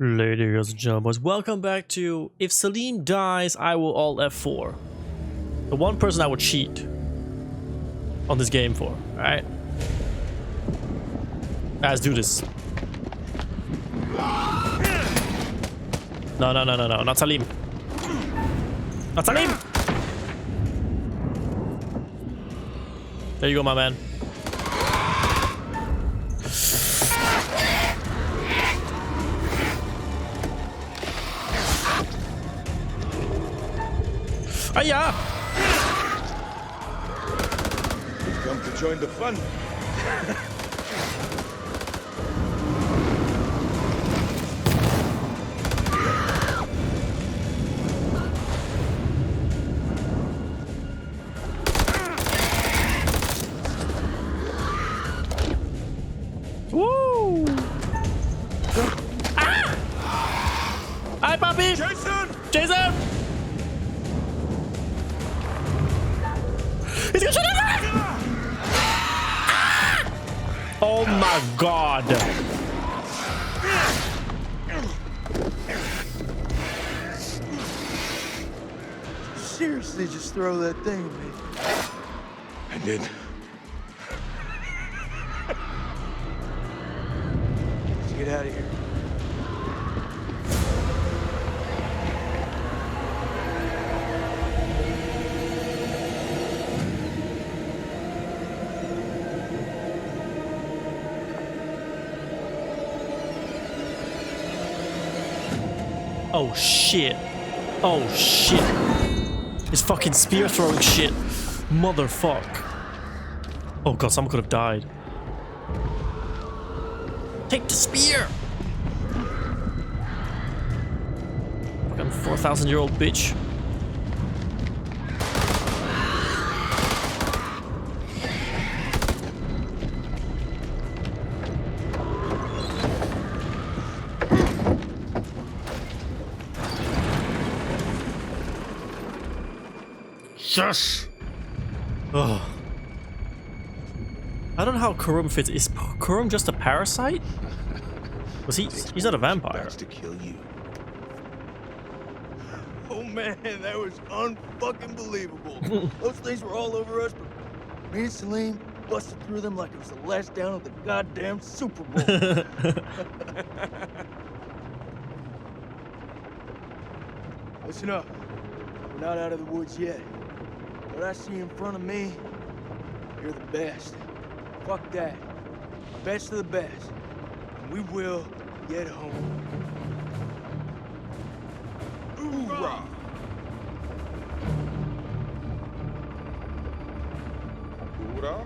Ladies and gentlemen, welcome back to If Salim Dies, I Will Alt F4. The one person I would cheat on this game for, alright? Let's do this. No, not Salim. Not Salim! There you go, my man. Hiya! Come to join the fun. Woo! Ah! Hi, puppy! Jason! Jason! He's gonna shoot everyone! Ah! Oh my god! Seriously, just throw that thing at me. I did. Let's get out of here. Oh shit. Oh shit. It's fucking spear throwing shit. Motherfuck. Oh god, someone could have died. Take the spear! Fucking 4,000-year-old bitch. Yes! Oh. I don't know how Kurum fits. Is Kurum just a parasite? Was he's not a vampire. To kill you. Oh man, that was unfucking believable. Those things were all over us, but me and Salim busted through them like it was the last down of the goddamn Super Bowl. Listen up. We're not out of the woods yet. What I see in front of me, you're the best. Fuck that. Best of the best. And we will get home. Hoorah! Hoorah?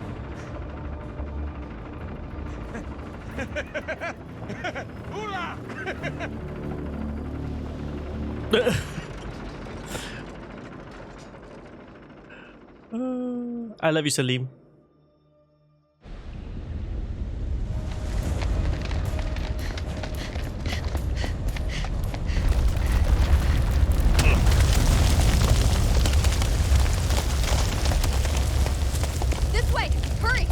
Hoorah! I love you, Salim. This way! Hurry!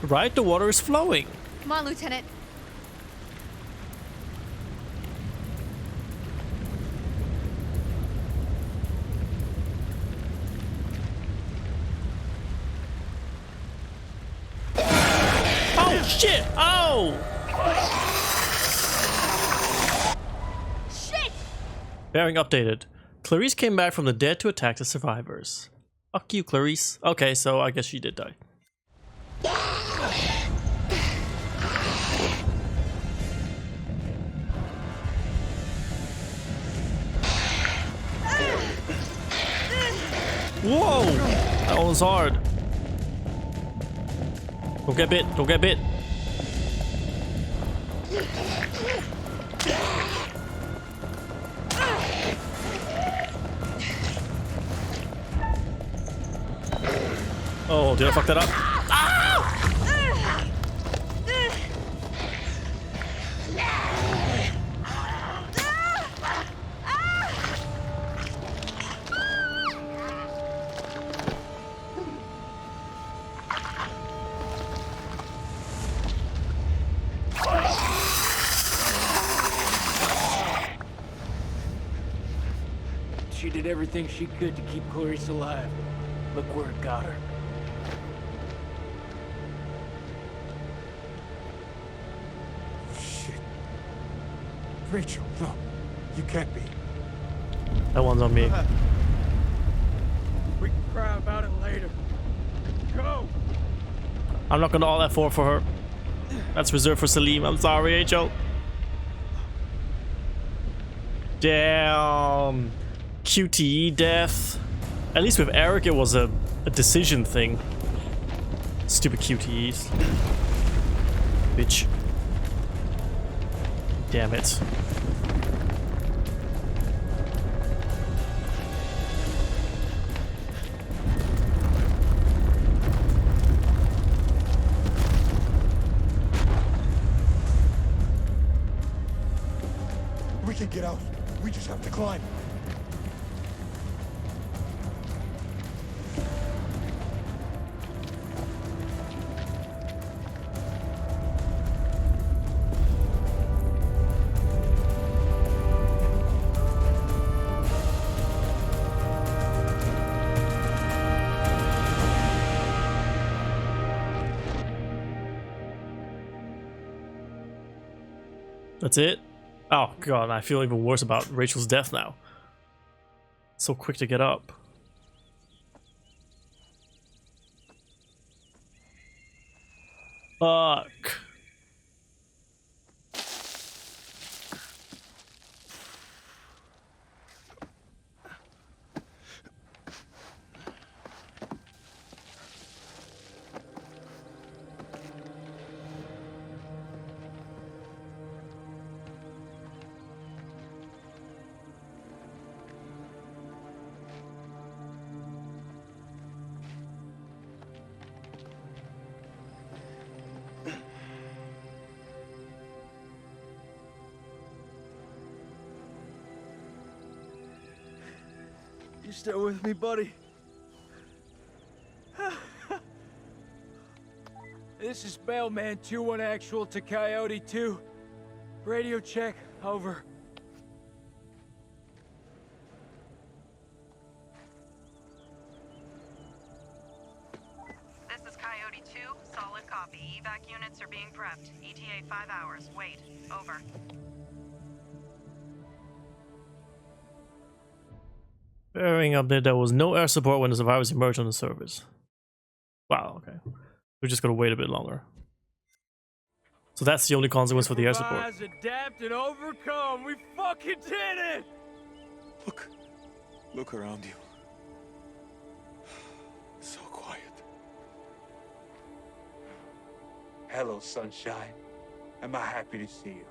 Right, the water is flowing. Come on, Lieutenant. Oh shit! Oh! Shit! Bearing updated. Clarice came back from the dead to attack the survivors. Fuck you, Clarice. Okay, so I guess she did die. Whoa! That one was hard. Don't get bit. Don't get bit. Oh, did I fuck that up? Ah! did everything she could to keep Clarice alive. Look where it got her. Shit. Rachel, no. You can't be. That one's on me. We can cry about it later. Go! I'm not gonna all that for her. That's reserved for Salim. I'm sorry, Rachel. Damn. QTE death. At least with Eric, it was a decision thing. Stupid QTEs. Bitch. Damn it. We can get out. We just have to climb. That's it? Oh god, I feel even worse about Rachel's death now. So quick to get up. Fuck. You still with me, buddy? This is Bellman 2-1 actual to Coyote 2. Radio check, over. This is Coyote 2, solid copy. Evac units are being prepped. ETA 5 hours. Wait, over. Bearing update, there was no air support when the survivors emerged on the surface. Wow, okay. We're just gonna wait a bit longer. So that's the only consequence for the air support. Improvise, adapt, and overcome. We fucking did it! Look. Look around you. So quiet. Hello, sunshine. Am I happy to see you?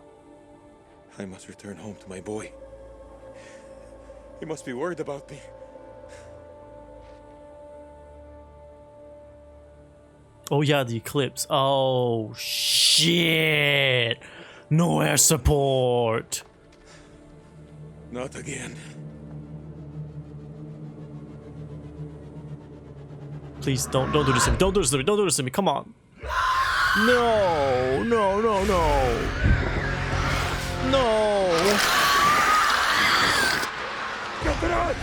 I must return home to my boy. He must be worried about me. Oh yeah, the eclipse. Oh shit! No air support. Not again. Please don't do this to me. Don't do this to me. Don't do this to me. Come on. No, no, no, no. No. Get it out!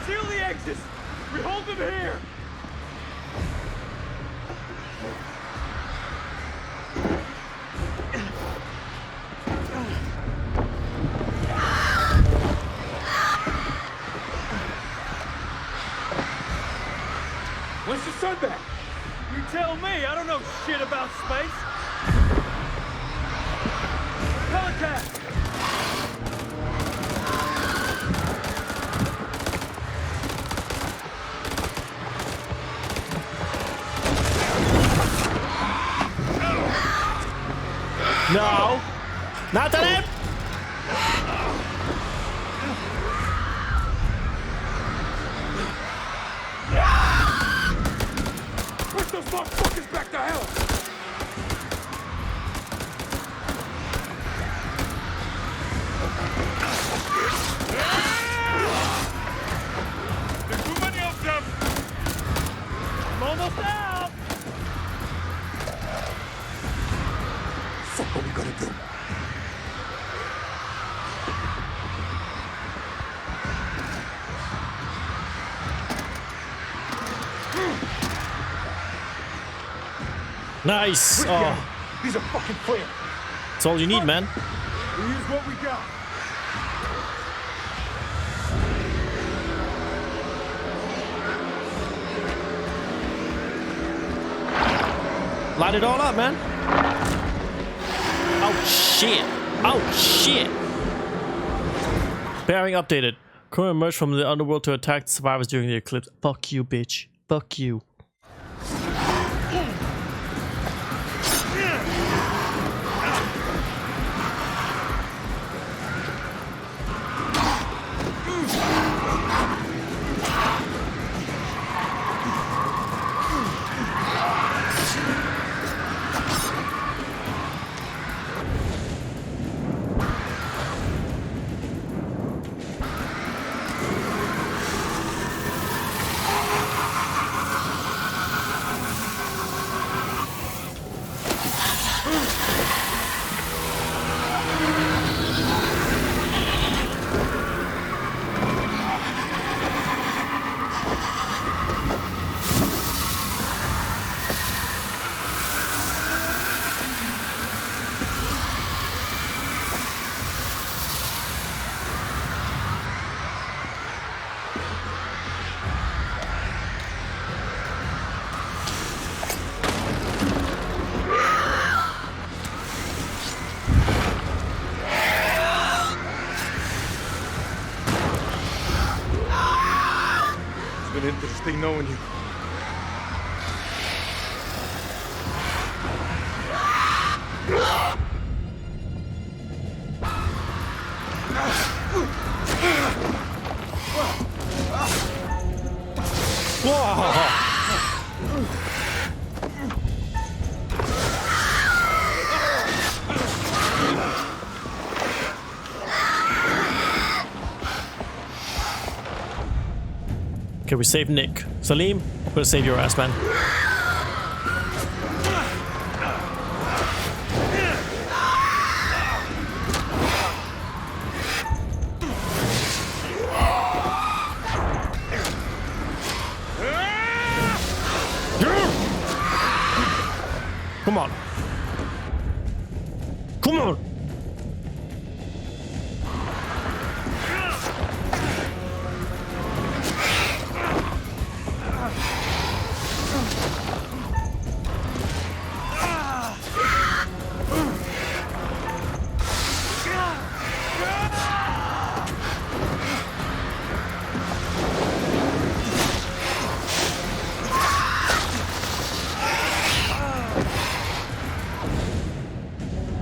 Seal the exits! We hold them here! When's the sun back? You tell me, I don't know shit about space! Contact! No. Not to him. Push those motherfuckers back to hell! fuck are we gonna do? Nice. Oh, These are fucking clear. that's all you need, man. We use what we got. Light it all up, man. Oh shit. Oh shit. Bearing updated. Crew emerged from the underworld to attack the survivors during the eclipse. Fuck you, bitch. Fuck you. It's been interesting knowing you. Okay, we saved Nick. Salim, I'm gonna save your ass, man. Come on. Come on.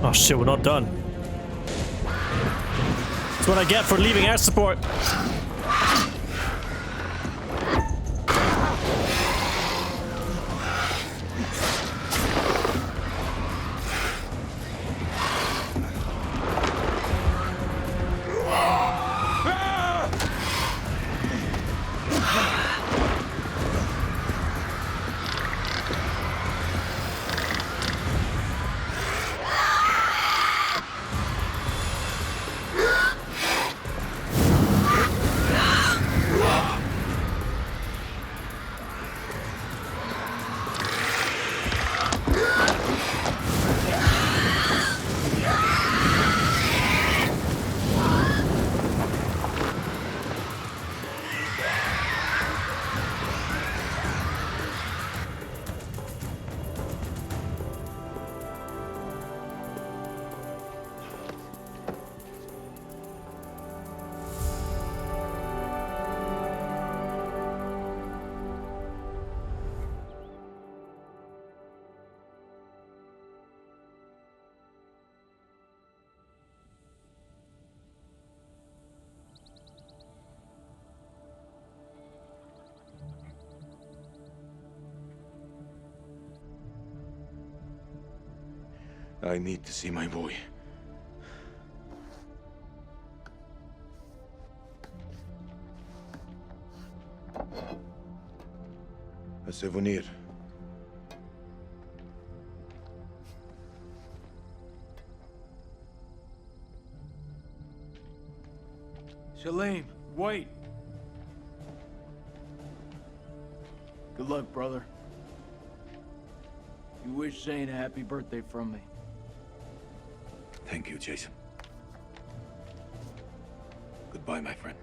Oh shit, we're not done. That's what I get for leaving air support. I need to see my boy. A souvenir. Salim, wait. Good luck, brother. You wish Zane a happy birthday from me. Thank you, Jason. Goodbye, my friend.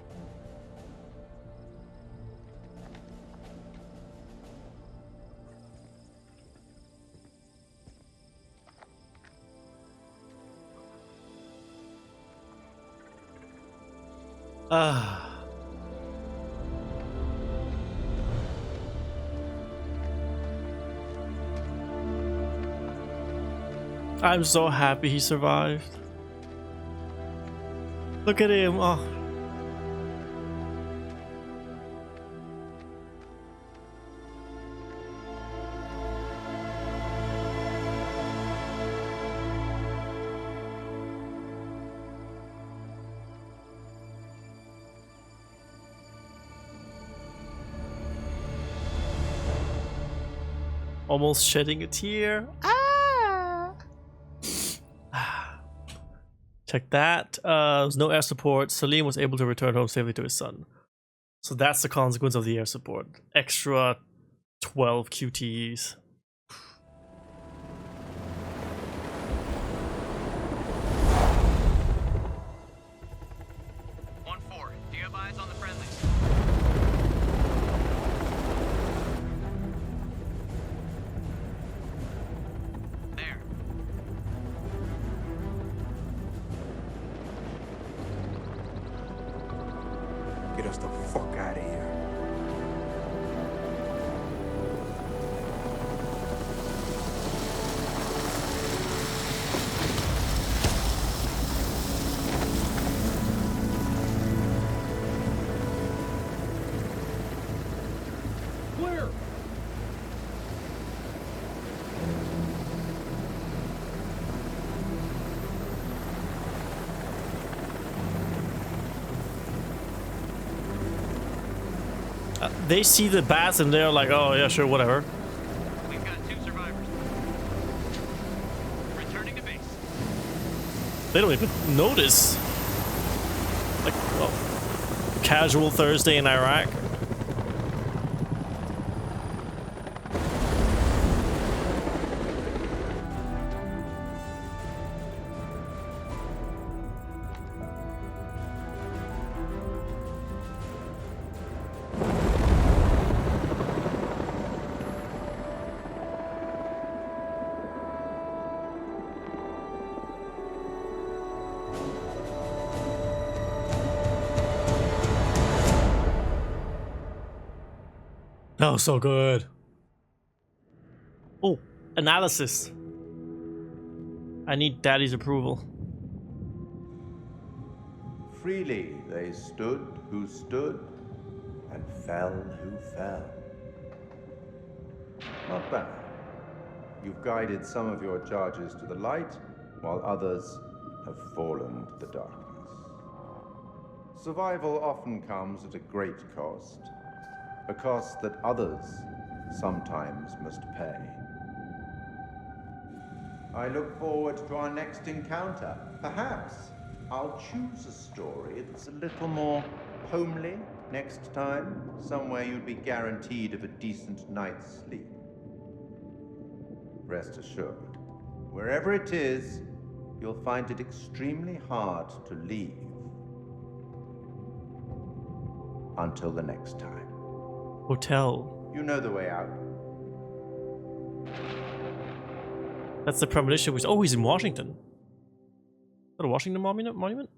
I'm so happy he survived. Look at him. Oh. Almost shedding a tear. Check that. There was no air support. Salim was able to return home safely to his son. So that's the consequence of the air support. Extra 12 QTEs. 1-4. Do you have eyes on the friendlies? There. Get us the fuck out of here. Clear! They see the bats and they're like, oh yeah, sure, whatever. We've got 2 survivors. Returning to base. They don't even notice. Like, well, casual Thursday in Iraq. That was so good. Oh, analysis. I need daddy's approval. Freely they stood who stood, and fell who fell. Not bad. You've guided some of your charges to the light, while others have fallen to the darkness. Survival often comes at a great cost, a cost that others sometimes must pay. I look forward to our next encounter. Perhaps I'll choose a story that's a little more homely next time, somewhere you'd be guaranteed of a decent night's sleep. Rest assured, wherever it is, you'll find it extremely hard to leave. Until the next time. Hotel. You know the way out. That's the premonition. Oh, he's in Washington. Is that a Washington monument?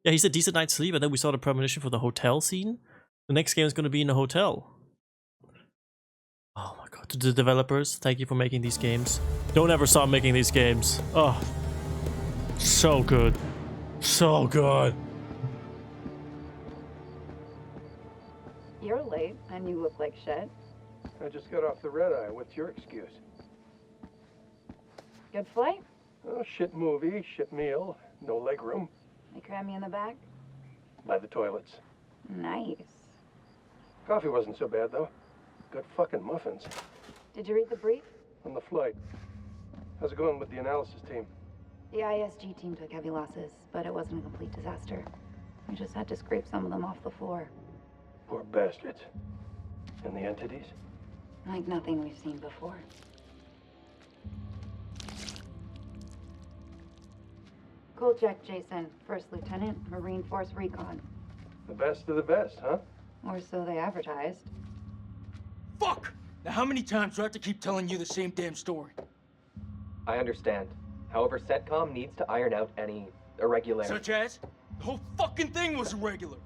Yeah, he said decent night's sleep, and then we saw the premonition for the hotel scene. The next game is going to be in a hotel. Oh my god. To the developers, thank you for making these games. Don't ever stop making these games. Oh. So good. So good. You're late, and you look like shit. I just got off the red eye. What's your excuse? Good flight? Oh, shit movie, shit meal, no leg room. They cram me in the back? By the toilets. Nice. Coffee wasn't so bad, though. Good fucking muffins. Did you read the brief? On the flight. How's it going with the analysis team? The ISG team took heavy losses, but it wasn't a complete disaster. We just had to scrape some of them off the floor. Poor bastards. And the entities? Like nothing we've seen before. Kolchak Jason, First Lieutenant, Marine Force Recon. The best of the best, huh? Or so they advertised. Fuck! Now how many times do I have to keep telling you the same damn story? I understand. However, CENTCOM needs to iron out any irregularities. Such as? The whole fucking thing was irregular.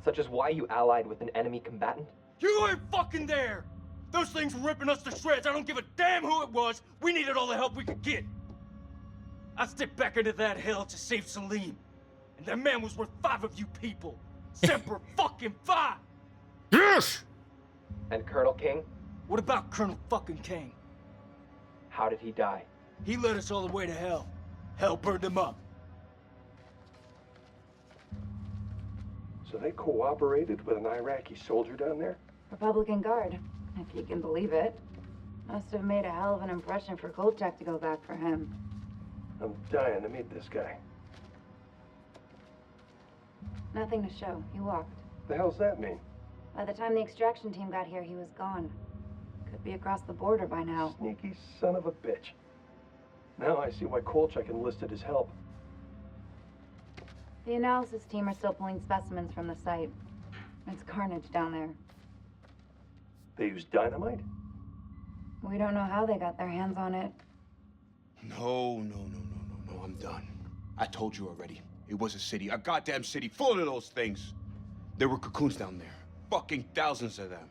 Such as why you allied with an enemy combatant? You weren't fucking there! Those things were ripping us to shreds. I don't give a damn who it was. We needed all the help we could get. I stepped back into that hell to save Salim. And that man was worth 5 of you people. Semper fucking 5! Yes! And Colonel King? What about Colonel fucking King? How did he die? He led us all the way to hell. Hell burned him up. So they cooperated with an Iraqi soldier down there? Republican Guard, if you can believe it. Must have made a hell of an impression for Kolchak to go back for him. I'm dying to meet this guy. Nothing to show. He walked. The hell's that mean? By the time the extraction team got here, he was gone. Could be across the border by now. Sneaky son of a bitch. Now I see why Kolchak enlisted his help. The analysis team are still pulling specimens from the site. It's carnage down there. They used dynamite? We don't know how they got their hands on it. No, I'm done. I told you already. It was a city, a goddamn city full of those things. There were cocoons down there. Fucking thousands of them.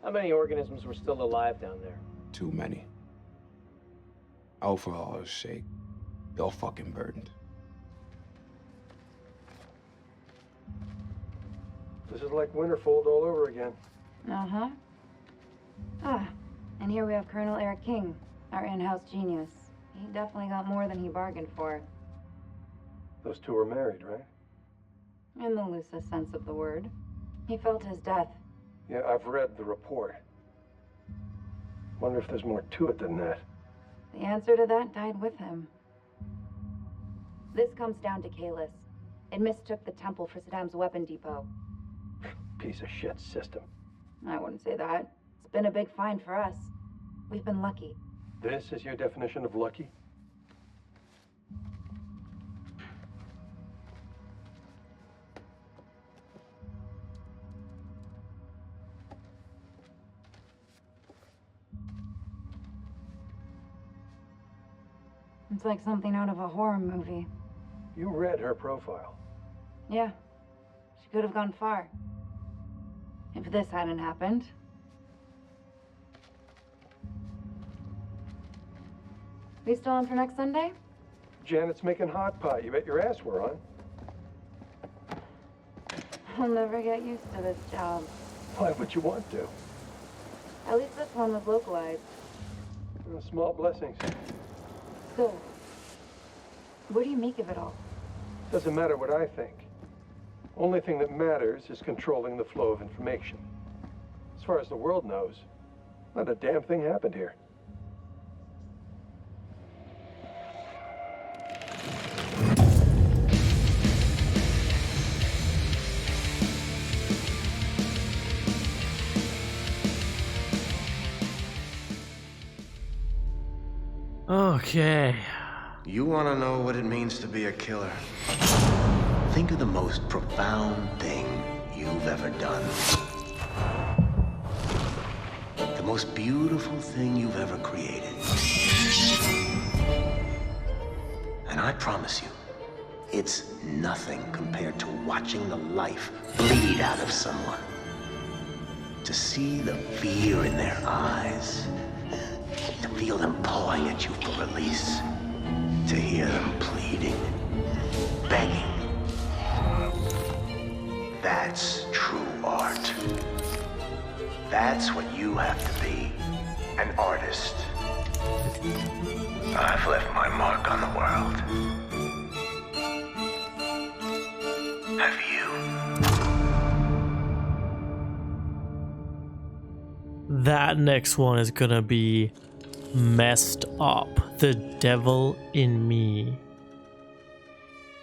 How many organisms were still alive down there? Too many. Oh, for Allah's sake. They all fucking burned. This is like Winterfold all over again. Uh-huh. Ah, and here we have Colonel Eric King, our in-house genius. He definitely got more than he bargained for. Those two were married, right? In the loosest sense of the word. He felt his death. Yeah, I've read the report. Wonder if there's more to it than that. The answer to that died with him. This comes down to Kalis. It mistook the temple for Saddam's weapon depot. Piece of shit system. I wouldn't say that. It's been a big find for us. We've been lucky. This is your definition of lucky? It's like something out of a horror movie. You read her profile. Yeah. She could have gone far. If this hadn't happened. We still on for next Sunday? Janet's making hot pot. You bet your ass we're on. I'll never get used to this job. Why would you want to? At least this one was localized. Small blessings. So, what do you make of it all? Doesn't matter what I think. Only thing that matters is controlling the flow of information. As far as the world knows, not a damn thing happened here. Okay. You want to know what it means to be a killer? Think of the most profound thing you've ever done. The most beautiful thing you've ever created. And I promise you, it's nothing compared to watching the life bleed out of someone. To see the fear in their eyes. To feel them pawing at you for release. To hear them pleading, begging. That's true art. That's what you have to be, an artist. I've left my mark on the world. Have you? That next one is gonna be messed up. The Devil in Me.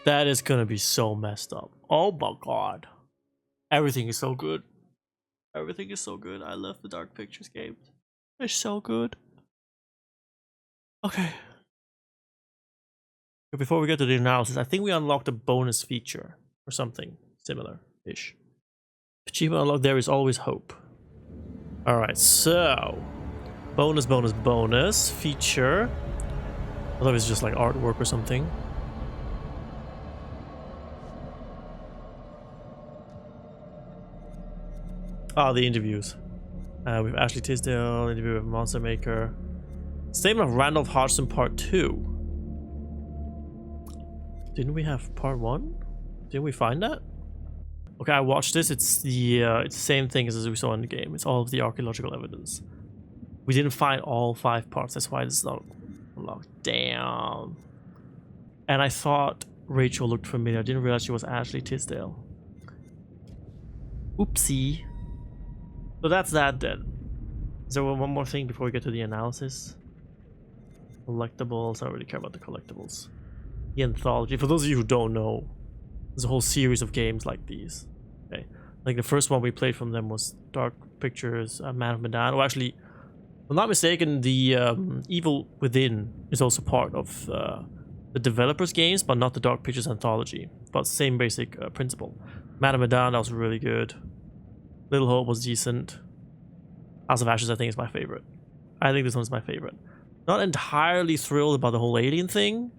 That is gonna be so messed up. Oh my god. Everything is so good. Everything is so good. I love the Dark Pictures games. They're so good. Okay. Before we get to the analysis, I think we unlocked a bonus feature or something similar-ish. Achievement unlocked, there is always hope. Alright, so bonus feature. I thought it's just like artwork or something. Ah, the interviews. With Ashley Tisdale, interview with Monster Maker. Statement of Randolph Hodgson Part 2. Didn't we have Part 1? Didn't we find that? Okay, I watched this. It's the same thing as we saw in the game. It's all of the archaeological evidence. We didn't find all 5 parts. That's why it's not unlocked. Damn. And I thought Rachel looked familiar. I didn't realize she was Ashley Tisdale. Oopsie. So that's that then. Is there one more thing before we get to the analysis? Collectibles. I don't really care about the collectibles. The anthology. For those of you who don't know, there's a whole series of games like these. Okay, like the first one we played from them was Dark Pictures, Man of Medan. Or actually, if I'm not mistaken, the Evil Within is also part of the developers' games, but not the Dark Pictures anthology. But same basic principle. Man of Medan, that was really good. Little Hope was decent. House of Ashes, I think, is my favorite. I think this one's my favorite. Not entirely thrilled about the whole alien thing,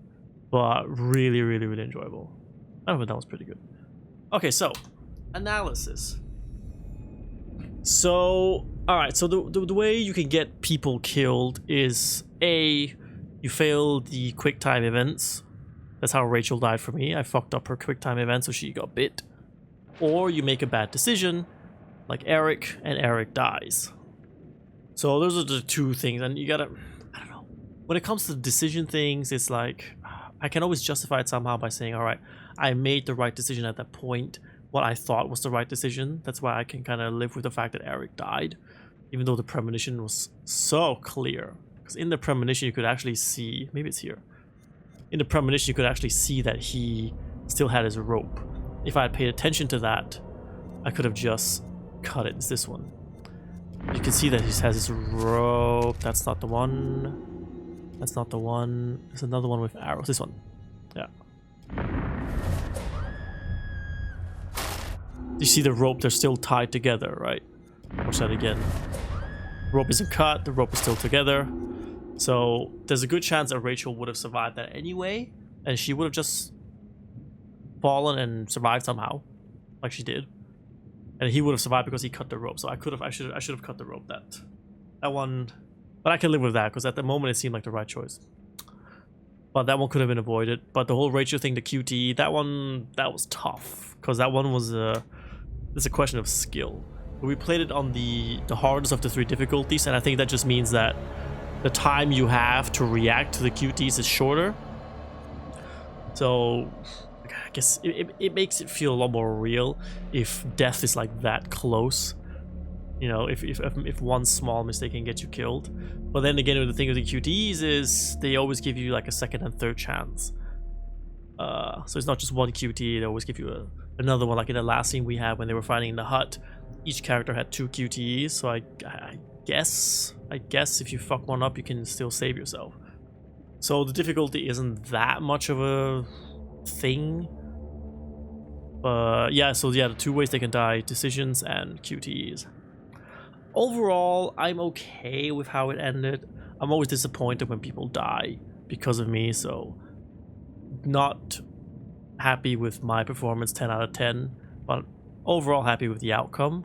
but really, really, really enjoyable. I don't know, that was pretty good. Okay, so analysis. So, alright, so the way you can get people killed is A, you fail the quick time events. That's how Rachel died for me. I fucked up her quick time event, so she got bit. Or you make a bad decision, like Eric, and Eric dies. So those are the two things, and you gotta, I don't know. When it comes to decision things, it's like, I can always justify it somehow by saying, alright, I made the right decision at that point, what I thought was the right decision. That's why I can kind of live with the fact that Eric died, even though the premonition was so clear. Because in the premonition you could actually see, maybe it's here. In the premonition you could actually see that he still had his rope. If I had paid attention to that, I could have just cut it. It's this one. You can see that he has his rope. That's not the one. That's not the one. There's another one with arrows. This one. Yeah. You see the rope, they're still tied together, right? Watch that again. Rope isn't cut, the rope is still together. So there's a good chance that Rachel would have survived that anyway, and she would have just fallen and survived somehow, like she did. And he would have survived because he cut the rope. So I should have cut the rope. That one, but I can live with that because at the moment it seemed like the right choice. But that one could have been avoided. But the whole Rachel thing, the QTE, that was tough because that one was it's a question of skill. But we played it on the hardest of the 3 difficulties, and I think that just means that the time you have to react to the QTEs is shorter. So I guess it makes it feel a lot more real if death is like that close. You know, if one small mistake can get you killed. But then again, the thing with the QTEs is they always give you like a second and third chance. So it's not just one QTE, they always give you another one. Like in the last scene we had when they were fighting in the hut, each character had 2 QTEs. So I guess if you fuck one up, you can still save yourself. So the difficulty isn't that much of a thing. But yeah, so yeah, the 2 ways they can die: decisions and QTEs. Overall, I'm okay with how it ended. I'm always disappointed when people die because of me, so not happy with my performance, 10 out of 10, but overall happy with the outcome.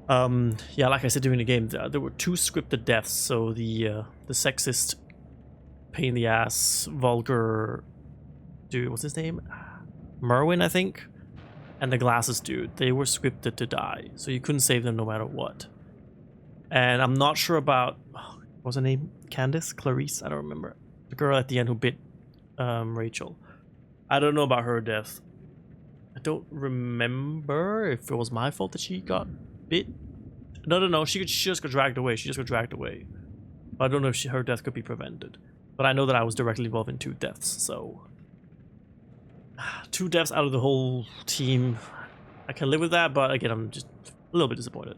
Yeah, like I said during the game, there were 2 scripted deaths. So the sexist, pain in the ass, vulgar dude, what's his name? Merwin, I think. And the glasses dude, they were scripted to die, so you couldn't save them no matter what. And I'm not sure about, what was her name? Candace? Clarice? I don't remember. The girl at the end who bit Rachel. I don't know about her death. I don't remember if it was my fault that she got bit. No, she just got dragged away. She just got dragged away. But I don't know if her death could be prevented. But I know that I was directly involved in 2 deaths, so 2 deaths out of the whole team. I can live with that, but again, I'm just a little bit disappointed.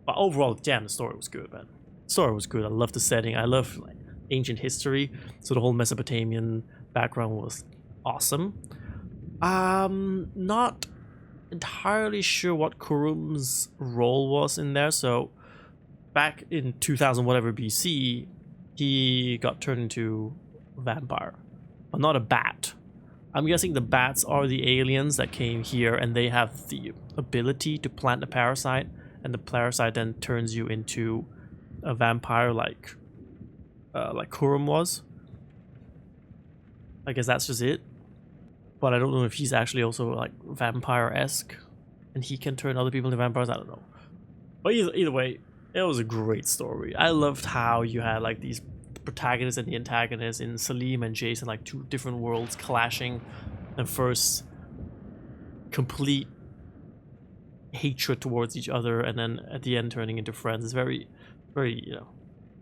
But overall, damn, the story was good, man. The story was good. I love the setting. I love like ancient history, so the whole Mesopotamian background was awesome. Not entirely sure what Kurum's role was in there. So back in 2000 whatever BC, he got turned into a vampire, but not a bat. I'm guessing the bats are the aliens that came here, and they have the ability to plant a parasite, and the parasite then turns you into a vampire, like Kurum was. I guess that's just it. But I don't know if he's actually also like vampire-esque, and he can turn other people into vampires. I don't know. But either way, it was a great story. I loved how you had like these protagonists and the antagonists in Salim and Jason, like 2 different worlds clashing, and first complete hatred towards each other, and then at the end turning into friends. It's very, very, you know,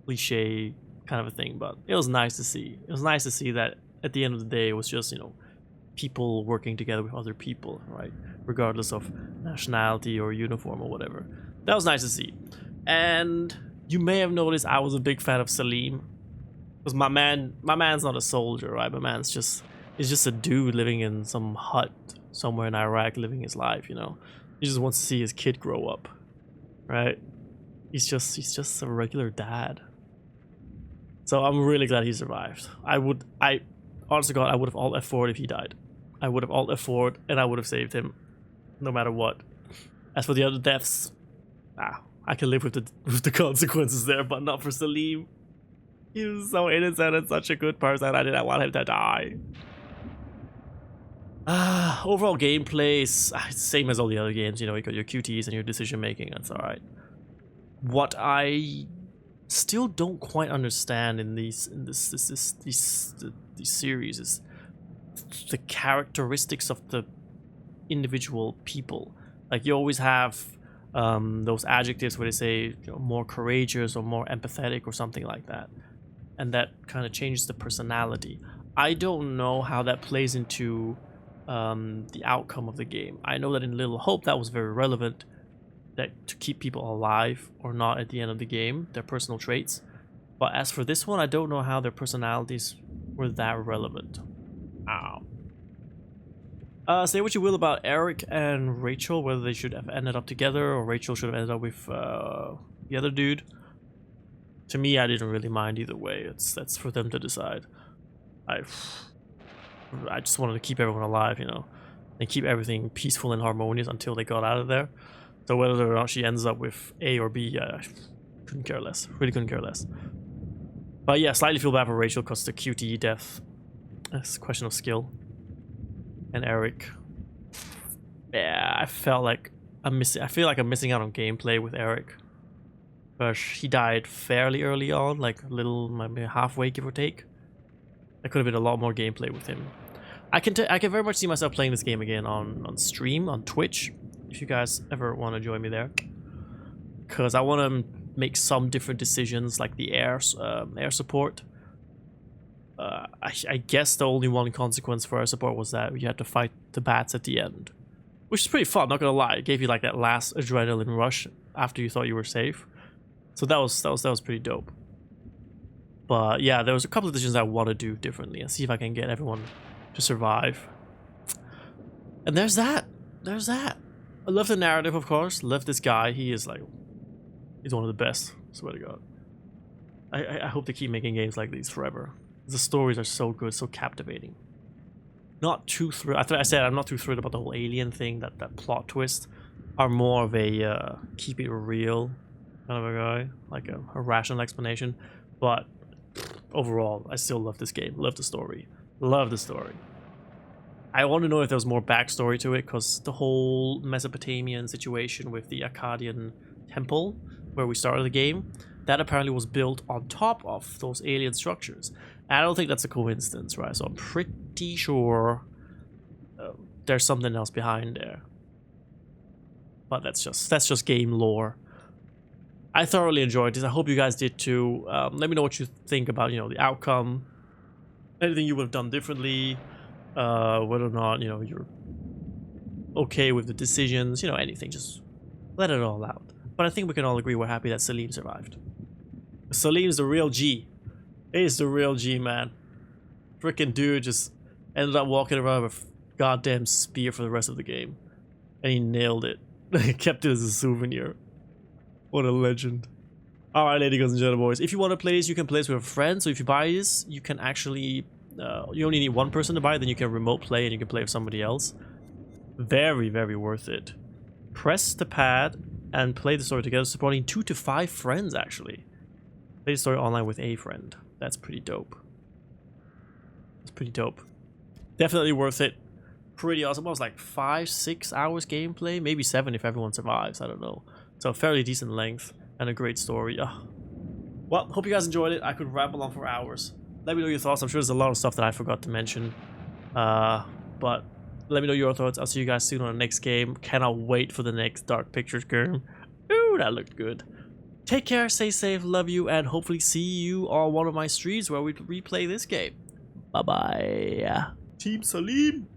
cliche kind of a thing, but it was nice to see. It was nice to see that at the end of the day, it was just, you know, people working together with other people, right? Regardless of nationality or uniform or whatever. That was nice to see. And you may have noticed I was a big fan of Salim. Because my man's not a soldier, right? My man's just, he's just a dude living in some hut somewhere in Iraq, living his life, you know? He just wants to see his kid grow up, right? He's just a regular dad. So I'm really glad he survived. Honestly God, I would have alt F4'd if he died. I would have alt F4'd and I would have saved him, no matter what. As for the other deaths, I can live with the consequences there, but not for Salim. He was so innocent and such a good person. I didn't want him to die. Overall gameplay is same as all the other games. You know, you got your QTs and your decision making. That's all right. What I still don't quite understand in these series is the characteristics of the individual people. Like you always have those adjectives where they say, you know, more courageous or more empathetic or something like that, and that kind of changes the personality. I don't know how that plays into the outcome of the game. I know that in Little Hope that was very relevant, that to keep people alive or not at the end of the game, their personal traits. But as for this one, I don't know how their personalities were that relevant. Say what you will about Eric and Rachel, whether they should have ended up together or Rachel should have ended up with the other dude. To me, I didn't really mind either way. That's for them to decide. I just wanted to keep everyone alive, you know, and keep everything peaceful and harmonious until they got out of there. So whether or not she ends up with A or B, I couldn't care less. Really couldn't care less. But yeah, slightly feel bad for Rachel because the QTE death. It's a question of skill. And Eric, yeah, I feel like I'm missing out on gameplay with Eric. But he died fairly early on, like a little, maybe halfway, give or take. There could have been a lot more gameplay with him. I can very much see myself playing this game again on stream, on Twitch, if you guys ever want to join me there. Because I want to make some different decisions, like the air support. I guess the only one consequence for air support was that you had to fight the bats at the end. Which is pretty fun, not gonna lie. It gave you like that last adrenaline rush after you thought you were safe. So that was pretty dope. But yeah, there was a couple of decisions I want to do differently and see if I can get everyone to survive. And there's that. There's that. I love the narrative, of course. Love this guy. He's one of the best. Swear to God. I hope they keep making games like these forever. The stories are so good, so captivating. Not too thrilled. I said I'm not too thrilled about the whole alien thing. That plot twist are more of a keep it real kind of a guy, like a rational explanation. But overall, I still love this game. Love the story. Love the story. I want to know if there's more backstory to it, because the whole Mesopotamian situation with the Akkadian temple, where we started the game, that apparently was built on top of those alien structures. And I don't think that's a coincidence, right? So I'm pretty sure there's something else behind there. But that's just game lore. I thoroughly enjoyed this. I hope you guys did too. Let me know what you think about, you know, the outcome, anything you would have done differently. whether or not, you know, you're okay with the decisions, you know, anything, just let it all out. But I think we can all agree we're happy that Salim survived. Salim's the real G. He's the real G, man. Freaking dude just ended up walking around with a goddamn spear for the rest of the game. And he nailed it. He kept it as a souvenir. What a legend. Alright, ladies and gentlemen, boys. If you want to play this, you can play this with a friend. So if you buy this, you can actually... you only need one person to buy it, then you can remote play and you can play with somebody else. Very, very worth it. Press the pad and play the story together, supporting 2 to 5 friends, actually. Play the story online with a friend. That's pretty dope. That's pretty dope. Definitely worth it. Pretty awesome. What was like 5-6 hours gameplay? Maybe 7 if everyone survives. I don't know. So fairly decent length and a great story. Well, hope you guys enjoyed it. I could ramble on for hours. Let me know your thoughts. I'm sure there's a lot of stuff that I forgot to mention. But let me know your thoughts. I'll see you guys soon on the next game. Cannot wait for the next Dark Pictures game. Ooh, that looked good. Take care, stay safe, love you, and hopefully see you on one of my streams where we replay this game. Bye-bye. Team Salim.